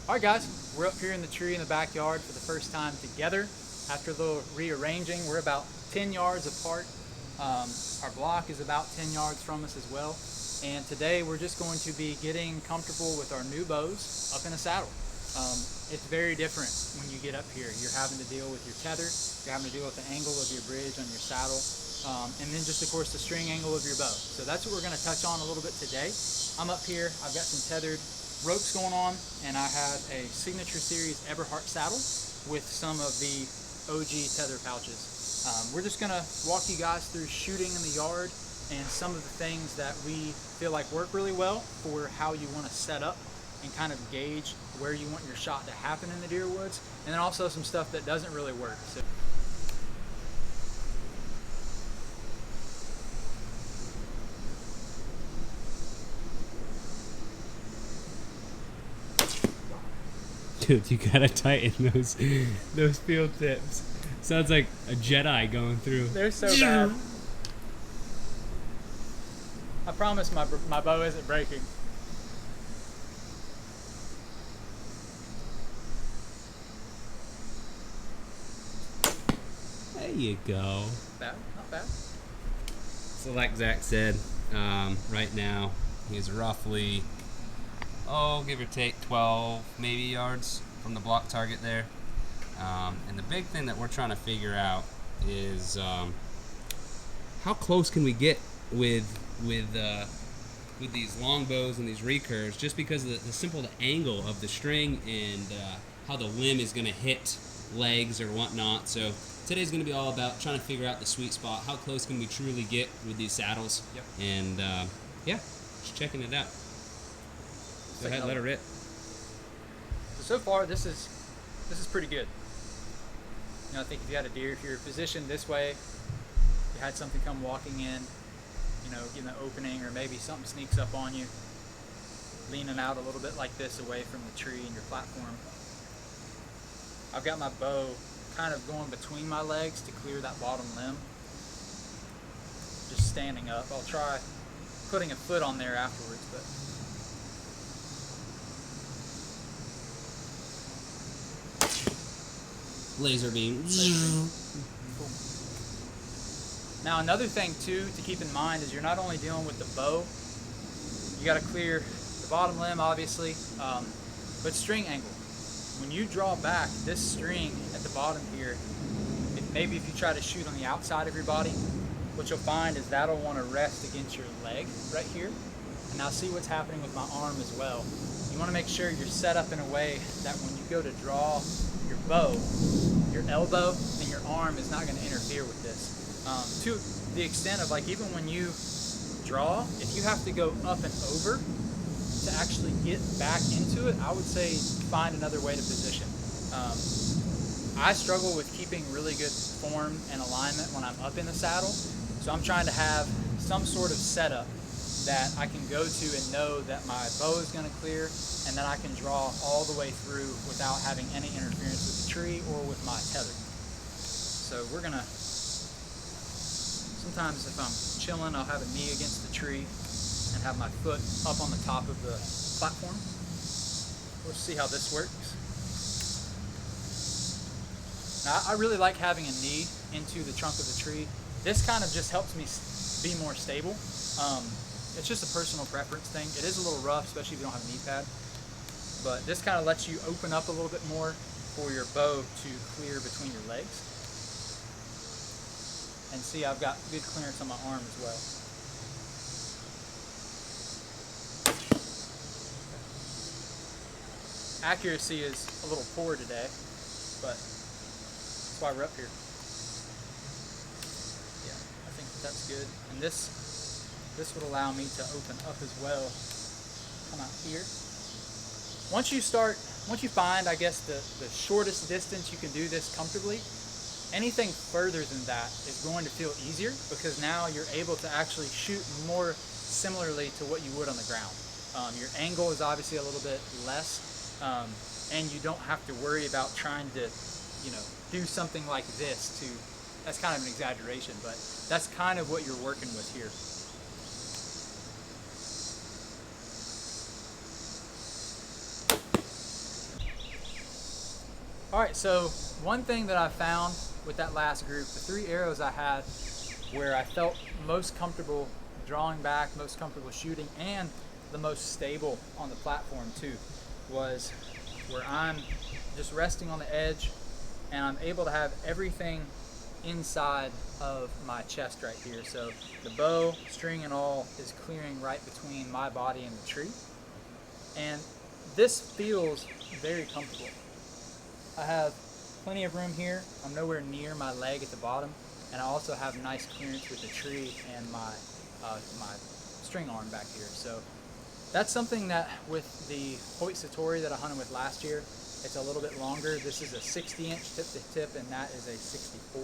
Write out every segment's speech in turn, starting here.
Alright guys, we're up here in the tree in the backyard for the first time together. After a little rearranging, we're about 10 yards apart. Our block is about 10 yards from us as well. And today we're just going to be getting comfortable with our new bows up in a saddle. It's very different when you get up here. You're having to deal with your tether, you're having to deal with the angle of your bridge on your saddle, and then just of course the string angle of your bow. So that's what we're going to touch on a little bit today. I'm up here, I've got some tethered ropes going on, and I have a Signature Series Eberhart saddle with some of the OG tether pouches. We're just going to walk you guys through shooting in the yard and some of the things that we feel like work really well for how you want to set up and kind of gauge where you want your shot to happen in the deer woods, and then also some stuff that doesn't really work. So dude, you gotta tighten those field tips. Sounds like a Jedi going through. they're so bad. I promise my bow isn't breaking. There you go. Bad, not bad. So like Zach said, right now he's roughly, give or take 12 maybe yards from the block target there. And the big thing that we're trying to figure out is how close can we get with these long bows and these recurves, just because of the simple angle of the string and how the limb is going to hit legs or whatnot. So today's going to be all about trying to figure out the sweet spot. How close can we truly get with these saddles? Yep. And yeah, just checking it out. Go ahead, let it rip. So far, this is pretty good. You know, I think if you had a deer, if you're positioned this way, you had something come walking in, you know, in the opening, or maybe something sneaks up on you, leaning out a little bit like this away from the tree and your platform. I've got my bow kind of going between my legs to clear that bottom limb. Just standing up. I'll try putting a foot on there afterwards, but Laser beam. Cool. Now another thing too to keep in mind is you're not only dealing with the bow, you got to clear the bottom limb obviously, but string angle. When you draw back this string at the bottom here, maybe if you try to shoot on the outside of your body, what you'll find is that'll want to rest against your leg right here. And now see what's happening with my arm as well. You want to make sure you're set up in a way that when you go to draw your bow, your elbow and your arm is not going to interfere with this. To the extent of, like, even when you draw, if you have to go up and over to actually get back into it, I would say find another way to position. I struggle with keeping really good form and alignment when I'm up in the saddle, so I'm trying to have some sort of setup that I can go to and know that my bow is going to clear and that I can draw all the way through without having any interference with the tree or with my tether. So we're going to, sometimes if I'm chilling, I'll have a knee against the tree and have my foot up on the top of the platform. We'll see how this works. Now, I really like having a knee into the trunk of the tree. This kind of just helps me be more stable. It's just a personal preference thing. It is a little rough, especially if you don't have a knee pad. But this kind of lets you open up a little bit more for your bow to clear between your legs. And see, I've got good clearance on my arm as well. Accuracy is a little poor today, but that's why we're up here. Yeah, I think that's good. And this would allow me to open up as well. Come out here. Once you find, I guess, the shortest distance you can do this comfortably, anything further than that is going to feel easier, because now you're able to actually shoot more similarly to what you would on the ground. Your angle is obviously a little bit less, and you don't have to worry about trying to, you know, do something like this to, that's kind of an exaggeration, but that's kind of what you're working with here. All right, so one thing that I found with that last group, the 3 arrows I had where I felt most comfortable drawing back, most comfortable shooting, and the most stable on the platform too, was where I'm just resting on the edge and I'm able to have everything inside of my chest right here. So the bow, string and all is clearing right between my body and the tree. And this feels very comfortable. I have plenty of room here. I'm nowhere near my leg at the bottom, and I also have nice clearance with the tree and my string arm back here. So that's something that with the Hoyt Satori that I hunted with last year, it's a little bit longer. This is a 60-inch tip to tip, and that is a 64.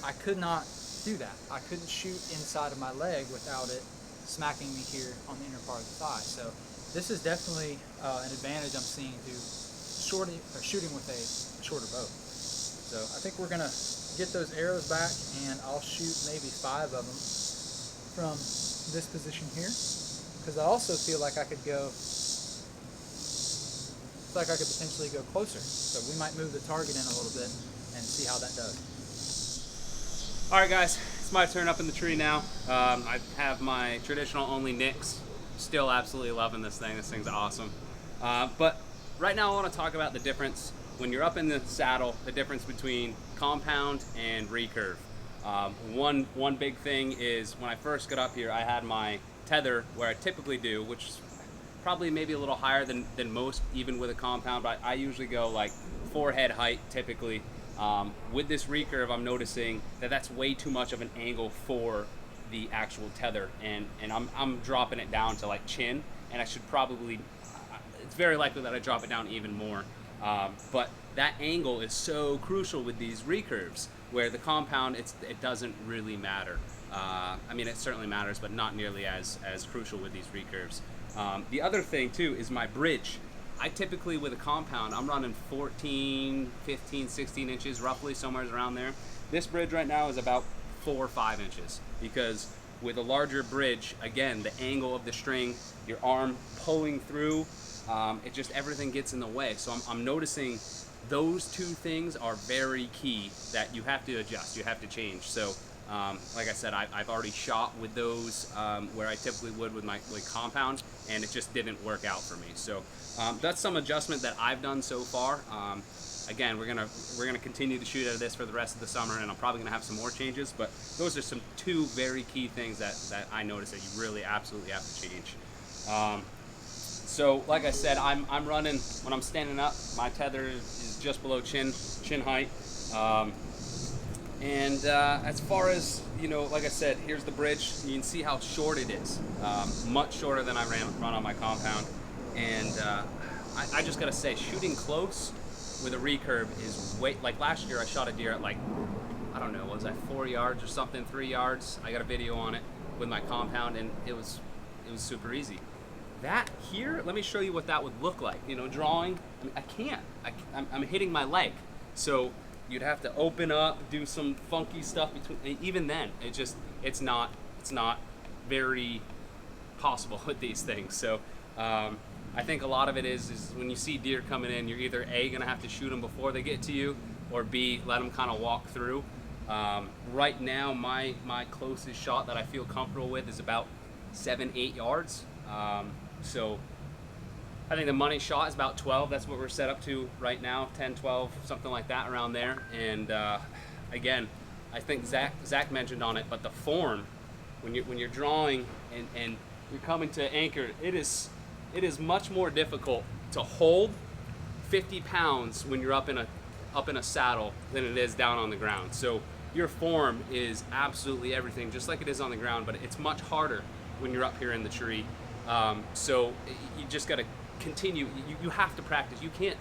I could not do that. I couldn't shoot inside of my leg without it smacking me here on the inner part of the thigh. So this is definitely an advantage I'm seeing to shooting with a shorter bow. So I think we're gonna get those arrows back, and I'll shoot maybe 5 of them from this position here, because I also feel like I could potentially go closer. So we might move the target in a little bit and see how that does. All right, guys, it's my turn up in the tree now. I have my traditional only nicks. Still absolutely loving this thing. This thing's awesome. But right now I want to talk about the difference when you're up in the saddle, the difference between compound and recurve. One big thing is when I first got up here, I had my tether where I typically do, which is probably maybe a little higher than most, even with a compound, but I usually go like forehead height typically. With this recurve, I'm noticing that that's way too much of an angle for the actual tether, and I'm dropping it down to like chin, and I should probably, it's very likely that I drop it down even more. But that angle is so crucial with these recurves, where the compound, it doesn't really matter. I mean, it certainly matters, but not nearly as crucial with these recurves. The other thing too is my bridge. I typically, with a compound, I'm running 14, 15, 16 inches, roughly somewhere around there. This bridge right now is about 4 or 5 inches, because with a larger bridge, again, the angle of the string, your arm pulling through, it just, everything gets in the way. So I'm noticing those 2 things are very key that you have to adjust, you have to change. So like I said, I've already shot with those where I typically would with my compound, and it just didn't work out for me. So that's some adjustment that I've done so far. Again, we're gonna continue to shoot out of this for the rest of the summer, and I'm probably gonna have some more changes. But those are some 2 very key things that I noticed that you really absolutely have to change. So like I said, I'm running, when I'm standing up, my tether is just below chin height. And as far as, you know, like I said, here's the bridge. You can see how short it is, much shorter than I run on my compound. And I just gotta say, shooting close with a recurve is like last year I shot a deer at like, I don't know, was that 4 yards or something, 3 yards? I got a video on it with my compound, and it was super easy. That here, let me show you what that would look like. You know, drawing, I mean, I can't. I'm hitting my leg. So you'd have to open up, do some funky stuff between, even then, it's not very possible with these things. So I think a lot of it is when you see deer coming in, you're either A, gonna have to shoot them before they get to you, or B, let them kind of walk through. Right now, my closest shot that I feel comfortable with is about 7-8 yards. So I think the money shot is about 12. That's what we're set up to right now, 10, 12, something like that around there. And again, I think Zach mentioned on it, but the form, when you're drawing and you're coming to anchor, it is much more difficult to hold 50 pounds when you're up in a saddle than it is down on the ground. So your form is absolutely everything, just like it is on the ground, but it's much harder when you're up here in the tree. So you just got to continue. You have to practice. You can't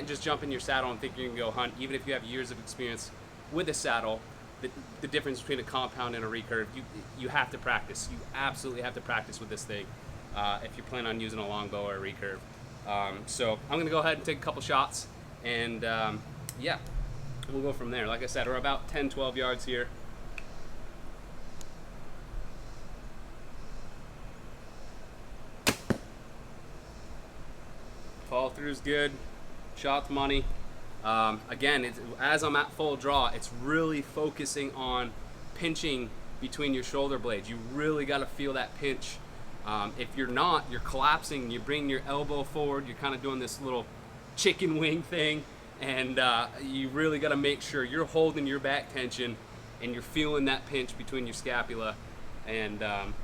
just jump in your saddle and think you can go hunt, even if you have years of experience with a saddle. The difference between a compound and a recurve, you have to practice. You absolutely have to practice with this thing if you plan on using a longbow or a recurve. So I'm gonna go ahead and take a couple shots, and yeah, we'll go from there. Like I said, we're about 10, 12 yards here. Fall through is good. Shot's money. Again, as I'm at full draw, it's really focusing on pinching between your shoulder blades. You really got to feel that pinch. If you're not, you're collapsing, you bring your elbow forward, you're kind of doing this little chicken wing thing, and you really got to make sure you're holding your back tension and you're feeling that pinch between your scapula. And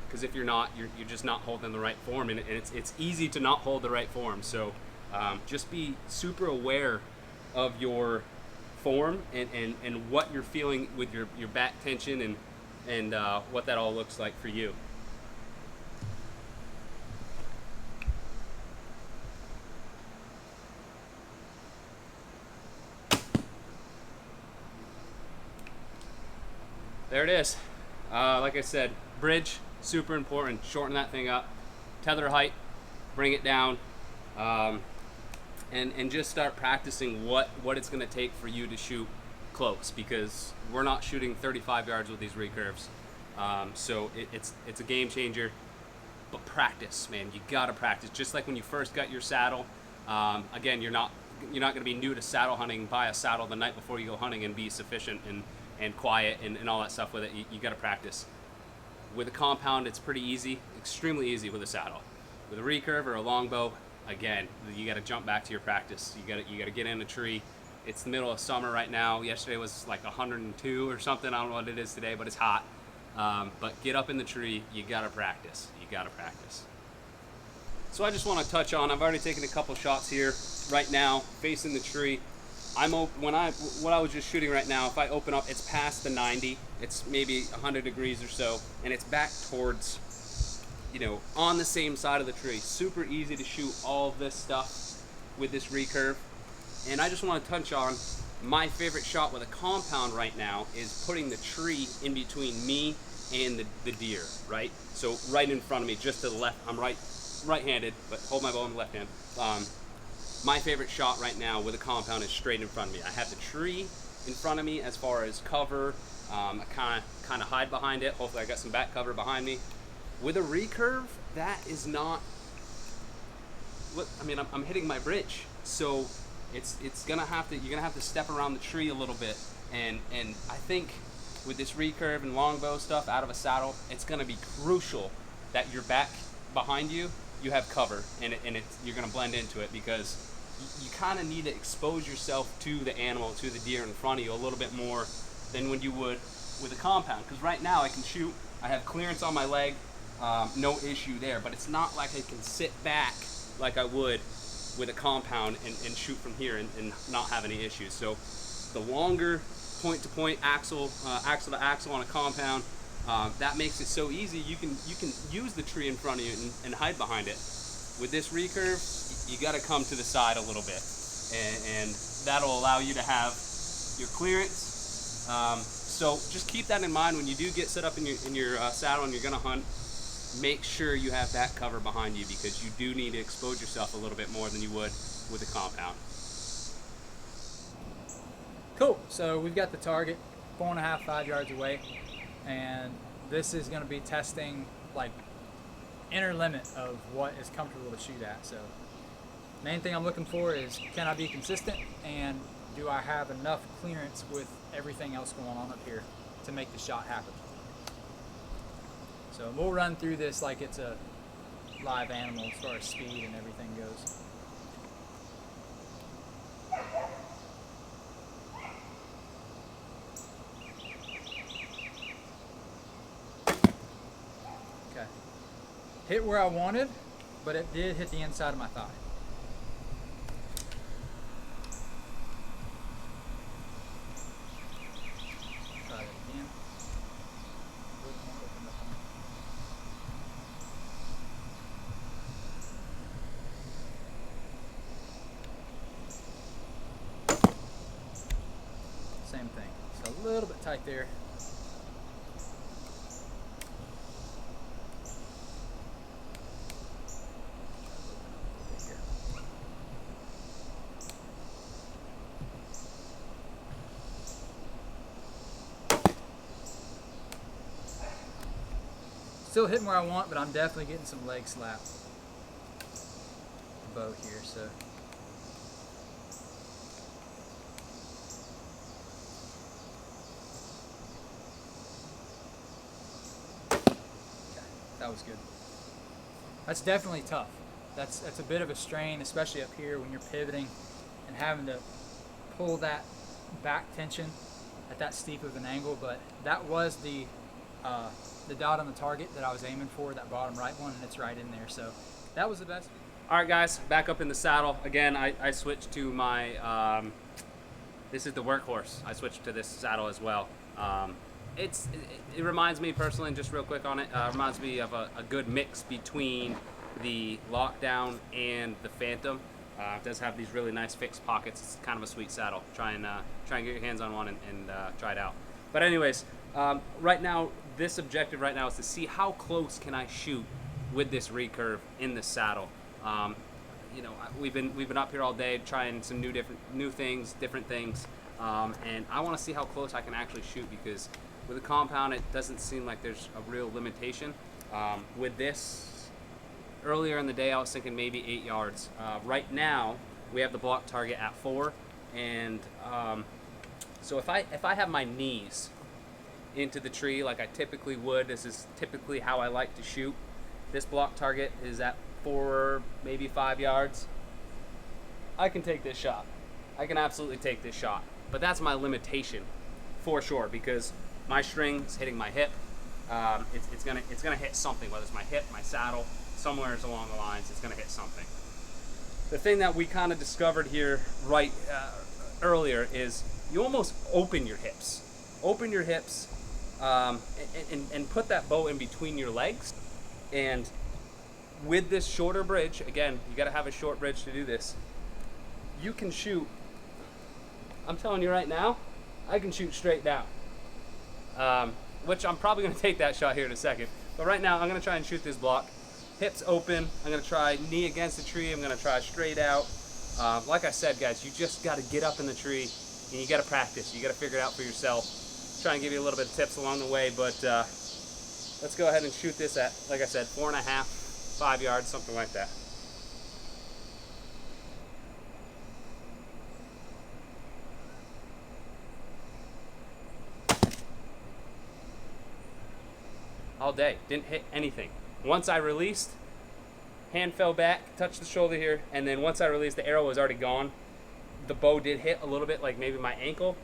because if you're not, you're just not holding the right form, and it's easy to not hold the right form. So just be super aware of your form and what you're feeling with your back tension and what that all looks like for you. There it is. Like I said, bridge, super important. Shorten that thing up. Tether height, bring it down, and just start practicing what it's going to take for you to shoot close, because we're not shooting 35 yards with these recurves. So it's a game changer. But practice, man. You gotta practice. Just like when you first got your saddle. Again, you're not going to be new to saddle hunting. Buy a saddle the night before you go hunting and be sufficient and quiet and all that stuff with it. You got to practice. With a compound, it's pretty easy, extremely easy with a saddle. With a recurve or a longbow, again, you got to jump back to your practice. You got to get in a tree. It's the middle of summer right now. Yesterday was like 102 or something. I don't know what it is today, but it's hot. But get up in the tree. You got to practice. You got to practice. So I just want to touch on. I've already taken a couple shots here. Right now, facing the tree. What I was just shooting right now, if I open up, it's past the 90. It's maybe 100 degrees or so, and it's back towards, on the same side of the tree. Super easy to shoot all of this stuff with this recurve. And I just want to touch on my favorite shot with a compound right now is putting the tree in between me and the deer, right? So right in front of me, just to the left. I'm right-handed, but hold my bow in the left hand. My favorite shot right now with a compound is straight in front of me. I have the tree in front of me as far as cover. I kind of hide behind it. Hopefully I got some back cover behind me. With a recurve, that is not. Look, I mean, I'm hitting my bridge, so you're gonna have to step around the tree a little bit. And I think with this recurve and longbow stuff out of a saddle, it's gonna be crucial that your back behind you have cover, and you're gonna blend into it, because you kind of need to expose yourself to the animal, to the deer in front of you a little bit more than when you would with a compound. Because right now I can shoot, I have clearance on my leg, no issue there, but it's not like I can sit back like I would with a compound and shoot from here and not have any issues. So the longer point to point, axle to axle on a compound, that makes it so easy. You can use the tree in front of you and hide behind it. With this recurve, you got to come to the side a little bit, and that'll allow you to have your clearance. So just keep that in mind when you do get set up in your saddle and you're gonna hunt. Make sure you have back cover behind you, because you do need to expose yourself a little bit more than you would with a compound. Cool. So we've got the target 4.5, 5 yards away, and this is going to be testing like inner limit of what is comfortable to shoot at. So main thing I'm looking for is, can I be consistent, and do I have enough clearance with everything else going on up here to make the shot happen. So we'll run through this like it's a live animal as far as speed and everything goes. Okay. Hit where I wanted, but it did hit the inside of my thigh. Try that again. Same thing. So a little bit tight there. Still hitting where I want, but I'm definitely getting some leg slap. Bow here, so. that was good. That's definitely tough. That's a bit of a strain, especially up here when you're pivoting and having to pull that back tension at that steep of an angle. But that was the dot on the target that I was aiming for, that bottom right one, and it's right in there. So that was the best. All right, guys, back up in the saddle. Again, I switched to my, this is the workhorse. I switched to this saddle as well. It reminds me personally, just real quick on it, reminds me of a good mix between the Lockdown and the Phantom. It does have these really nice fixed pockets. It's kind of a sweet saddle. Try and get your hands on one and try it out. But anyways, right now, this objective right now is to see how close can I shoot with this recurve in the saddle. You know, we've been up here all day trying some new things, different things, and I want to see how close I can actually shoot, because with a compound it doesn't seem like there's a real limitation. With this, earlier in the day I was thinking maybe 8 yards. Right now we have the block target at 4, and so if I have my knees into the tree like I typically would, this is typically how I like to shoot. This block target is at 4, maybe 5 yards. I can take this shot. I can absolutely take this shot. But that's my limitation for sure, because my string's hitting my hip. It's gonna hit something, whether it's my hip, my saddle, somewhere along the lines, it's gonna hit something. The thing that we kind of discovered here earlier is you almost open your hips. Open your hips and put that bow in between your legs. And with this shorter bridge, again, you gotta have a short bridge to do this, you can shoot, I'm telling you right now, I can shoot straight down. Which I'm probably gonna take that shot here in a second. But right now, I'm gonna try and shoot this block. Hips open, I'm gonna try knee against the tree, I'm gonna try straight out. Like I said, guys, you just gotta get up in the tree and you gotta practice. You gotta figure it out for yourself. Try and give you a little bit of tips along the way, but let's go ahead and shoot this at, like I said, 4.5, 5 yards, something like that. All day, didn't hit anything. Once I released, hand fell back, touched the shoulder here, and then once I released, the arrow was already gone. The bow did hit a little bit, like maybe my ankle.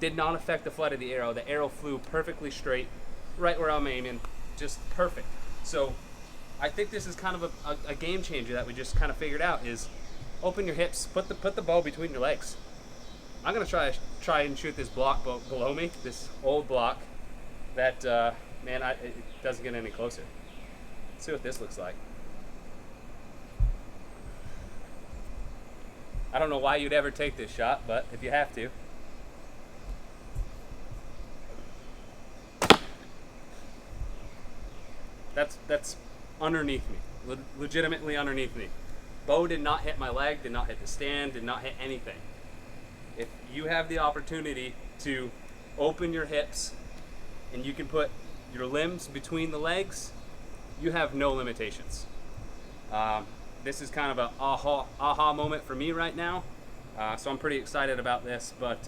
Did not affect the flight of the arrow. The arrow flew perfectly straight, right where I'm aiming, just perfect. So I think this is kind of a game changer that we just kind of figured out, is open your hips, put the bow between your legs. I'm gonna try and shoot this block below me, this old block that, man, it doesn't get any closer. Let's see what this looks like. I don't know why you'd ever take this shot, but if you have to. That's underneath me, legitimately underneath me. Bow did not hit my leg, did not hit the stand, did not hit anything. If you have the opportunity to open your hips and you can put your limbs between the legs, you have no limitations. This is kind of an aha moment for me right now. So I'm pretty excited about this, but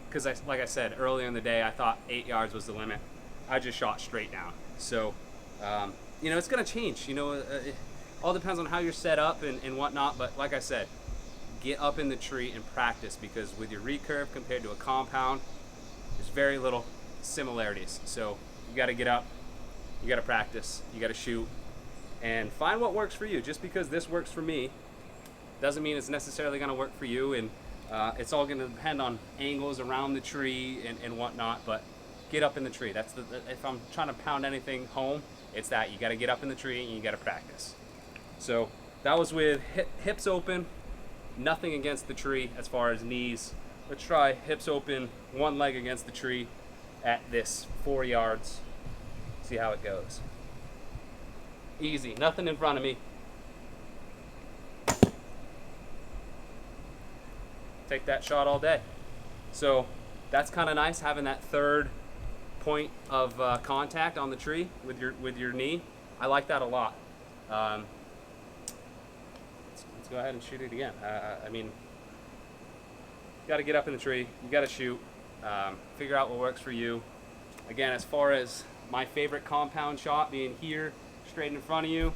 because like I said earlier in the day, I thought 8 yards was the limit. I just shot straight down. So you know, it's gonna change. You know, it all depends on how you're set up and whatnot. But like I said, get up in the tree and practice, because with your recurve compared to a compound, there's very little similarities. So you got to get up, you got to practice, you got to shoot, and find what works for you. Just because this works for me doesn't mean it's necessarily going to work for you, and it's all going to depend on angles around the tree and whatnot. But get up in the tree. That's if I'm trying to pound anything home, it's that you got to get up in the tree and you got to practice. So that was with hips open, nothing against the tree as far as knees. Let's try hips open, one leg against the tree at this 4 yards. See how it goes. Easy, nothing in front of me. Take that shot all day. So that's kind of nice, having that third point of contact on the tree with your knee. I like that a lot. Let's go ahead and shoot it again. I mean, you got to get up in the tree. You got to shoot. Figure out what works for you. Again, as far as My favorite compound shot being here, straight in front of you.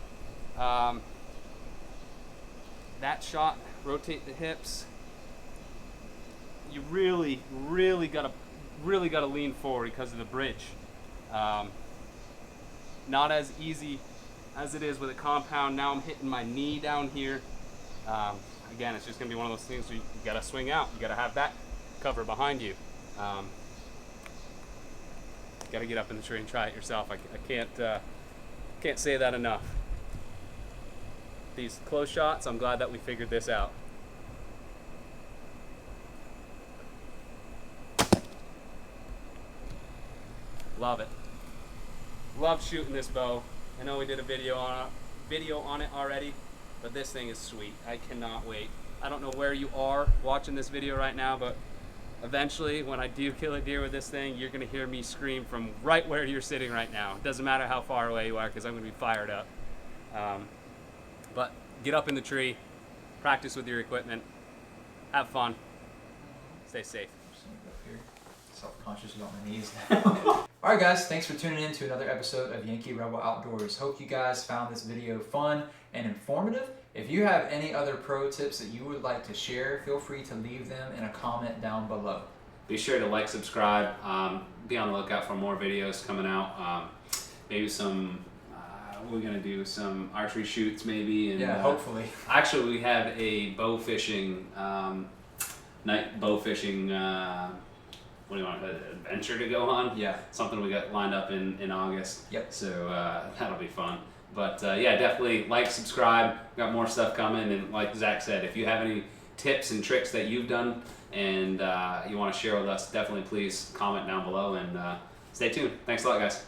That shot, rotate the hips. You really gotta lean forward because of the bridge. Not as easy as it is with a compound. Now I'm hitting my knee down here. Again, it's just gonna be one of those things where you gotta swing out. You gotta have that cover behind you. Gotta get up in the tree and try it yourself. I can't say that enough. These close shots, I'm glad that we figured this out. Love it. Love shooting this bow. I know we did a video on it already, but this thing is sweet. I cannot wait. I don't know where you are watching this video right now, but eventually when I do kill a deer with this thing, you're gonna hear me scream from right where you're sitting right now. It doesn't matter how far away you are, because I'm gonna be fired up. But get up in the tree, practice with your equipment, have fun, stay safe. Self-conscious about my knees now. Alright guys, thanks for tuning in to another episode of Yankee Rebel Outdoors. Hope you guys found this video fun and informative. If you have any other pro tips that you would like to share, feel free to leave them in a comment down below. Be sure to like, subscribe, be on the lookout for more videos coming out. Maybe some, we're going to do some archery shoots maybe. And, yeah, hopefully. Actually, we have a bow fishing, night bow fishing, what do you want, adventure to go on? Yeah. Something we got lined up in August. Yep. So that'll be fun. But yeah, definitely like, subscribe. Got more stuff coming. And like Zach said, if you have any tips and tricks that you've done and you want to share with us, definitely please comment down below and stay tuned. Thanks a lot, guys.